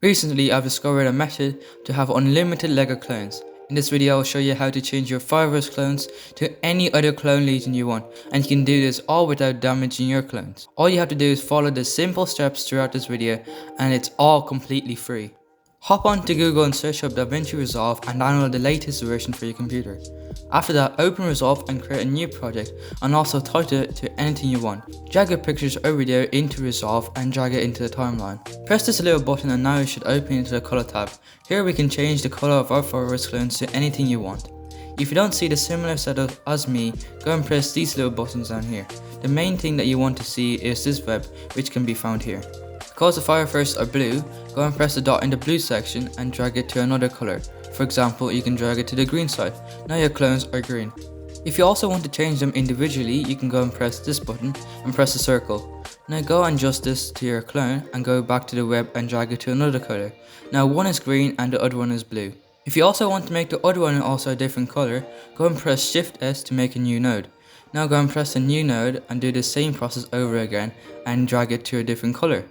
Recently, I've discovered a method to have unlimited LEGO clones. In this video, I'll show you how to change your Fireverse clones to any other clone legion you want, and you can do this all without damaging your clones. All you have to do is follow the simple steps throughout this video, and it's all completely free. Hop onto Google and search up DaVinci Resolve and download the latest version for your computer. After that, open Resolve and create a new project, and also title it to anything you want. Drag your pictures or video into Resolve and drag it into the timeline. Press this little button and now it should open into the color tab. Here we can change the color of our Fireverse clones to anything you want. If you don't see the similar setup as me, go and press these little buttons down here. The main thing that you want to see is this web, which can be found here. Because the Fireverse are blue, go and press the dot in the blue section and drag it to another color. For example, you can drag it to the green side. Now your clones are green. If you also want to change them individually, you can go and press this button and press the circle. Now go and adjust this to your clone and go back to the web and drag it to another color. Now one is green and the other one is blue. If you also want to make the other one also a different color, go and press Shift S to make a new node. Now go and press a new node and do the same process over again and drag it to a different color.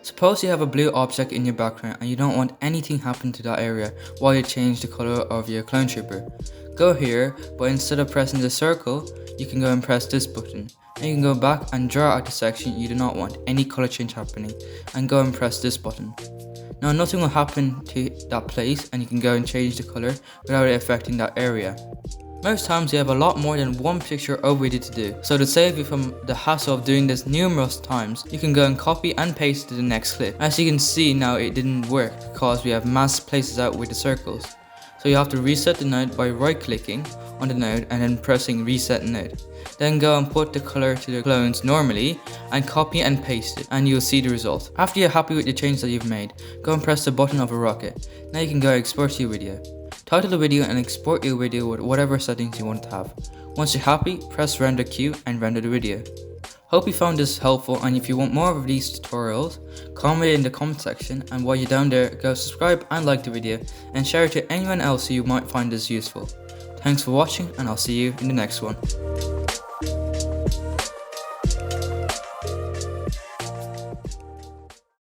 Suppose you have a blue object in your background and you don't want anything happen to that area while you change the color of your clone trooper. Go here, but instead of pressing the circle, you can go and press this button. Now you can go back and draw out the section you do not want any color change happening and go and press this button. Now nothing will happen to that place and you can go and change the color without it affecting that area. Most times you have a lot more than one picture or video to do, so to save you from the hassle of doing this numerous times, you can go and copy and paste to the next clip. As you can see now, it didn't work because we have masked places out with the circles. So you have to reset the node by right clicking on the node and then pressing reset node. Then go and put the color to the clones normally and copy and paste it and you'll see the result. After you're happy with the change that you've made, go and press the button of a rocket. Now you can go export your video. Title the video and export your video with whatever settings you want to have. Once you're happy, press render queue and render the video. Hope you found this helpful, and if you want more of these tutorials, comment in the comment section, and while you're down there, go subscribe and like the video and share it to anyone else who might find this useful. Thanks for watching and I'll see you in the next one.